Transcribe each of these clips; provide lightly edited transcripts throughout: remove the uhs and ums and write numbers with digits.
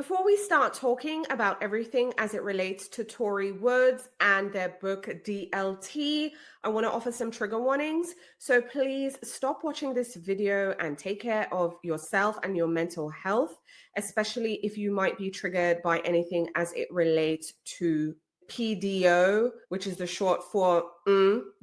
Before we start talking about everything as it relates to Tori Woods and their book DLT, I want to offer some trigger warnings. So please stop watching this video and take care of yourself and your mental health, especially if you might be triggered by anything as it relates to PDO, which is the short for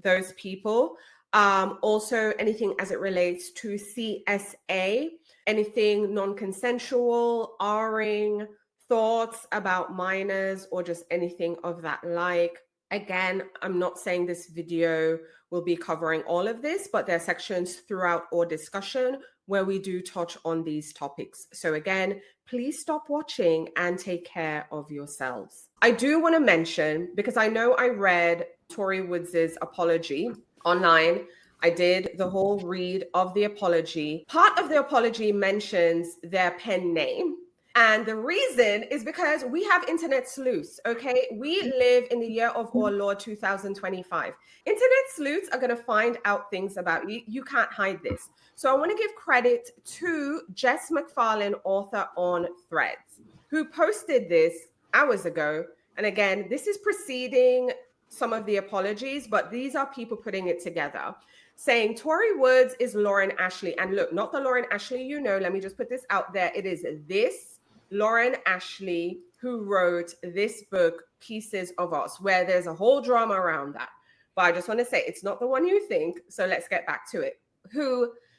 those people. Also, anything as it relates to CSA, anything non-consensual, R-ing, thoughts about minors, or just anything of that like. Again, I'm not saying this video will be covering all of this, but there are sections throughout our discussion where we do touch on these topics. So again, please stop watching and take care of yourselves. I do want to mention, because I know I read Tori Woods' apology online. I did the whole read of the apology. Part of the apology mentions their pen name. And the reason is because we have internet sleuths, okay? We live in the year of our Lord 2025. Internet sleuths are going to find out things about you. You can't hide this. So I want to give credit to Jess McFarlane, author on Threads, who posted this hours ago. And again, this is preceding some of the apologies, but these are people putting it together, saying Tori Woods is Lauren Ashley. And look, not the Lauren Ashley you know. Let me just put this out there. It is this Lauren Ashley who wrote this book, Pieces of Us, where there's a whole drama around that. But I just want to say it's not the one you think. So let's get back to it.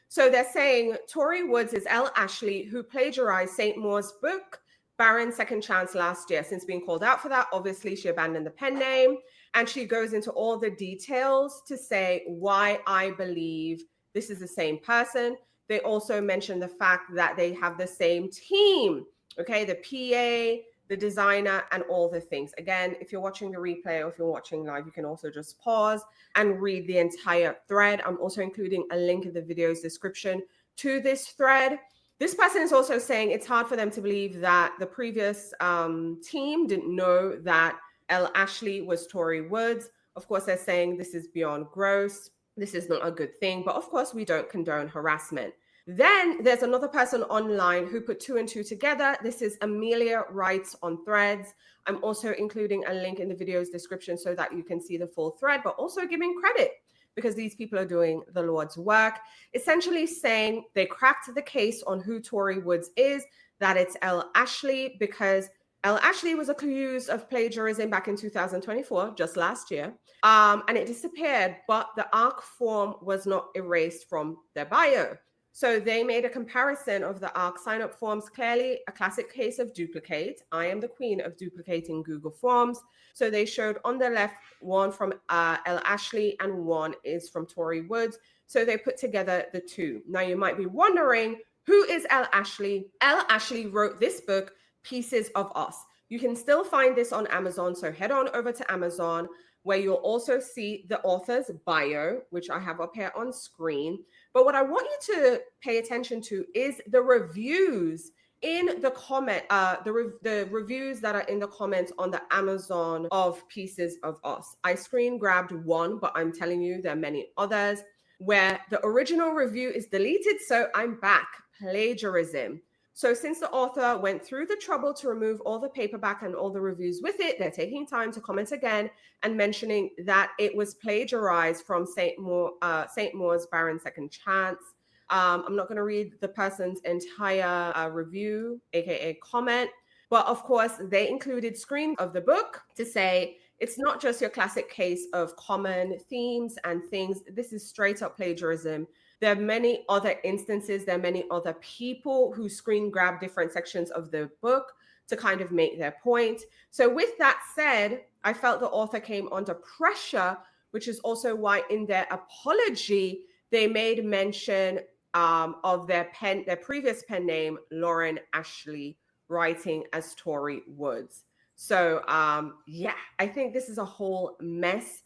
So they're saying Tori Woods is L. Ashley, who plagiarized St. Moore's book, Barron Second Chance, last year. Since being called out for that, obviously she abandoned the pen name. And she goes into all the details to say why I believe this is the same person. They also mention the fact that they have the same team, okay? The PA, the designer, and all the things. Again, if you're watching the replay or if you're watching live, you can also just pause and read the entire thread. I'm also including a link in the video's description to this thread. This person is also saying it's hard for them to believe that the previous team didn't know that L. Ashley was Tori Woods. Of course, they're saying this is beyond gross. This is not a good thing. But of course, we don't condone harassment. Then there's another person online who put two and two together. This is Amelia Writes on Threads. I'm also including a link in the video's description so that you can see the full thread, but also giving credit because these people are doing the Lord's work, essentially saying they cracked the case on who Tori Woods is, that it's L. Ashley, because L. Ashley was accused of plagiarism back in 2024, just last year, and it disappeared, but the ARC form was not erased from their bio. So they made a comparison of the ARC sign-up forms, clearly a classic case of duplicate. I am the queen of duplicating Google Forms. So they showed on the left one from L. Ashley and one is from Tori Woods. So they put together the two. Now you might be wondering, who is L. Ashley? L. Ashley wrote this book, Pieces of Us. You can still find this on Amazon. So head on over to Amazon, where you'll also see the author's bio, which I have up here on screen. But what I want you to pay attention to is the reviews in the comment, the reviews that are in the comments on the Amazon of Pieces of Us. I screen grabbed one, but I'm telling you there are many others where the original review is deleted. So I'm back. Plagiarism. So since the author went through the trouble to remove all the paperback and all the reviews with it, they're taking time to comment again and mentioning that it was plagiarized from St. Moore's Barron Second Chance. I'm not going to read the person's entire review, aka comment, but of course they included screens of the book to say it's not just your classic case of common themes and things. This is straight up plagiarism. There are many other instances. There are many other people who screen grab different sections of the book to kind of make their point. So with that said, I felt the author came under pressure, which is also why in their apology, they made mention of their previous pen name, Lauren Ashley, writing as Tori Woods. So yeah, I think this is a whole mess.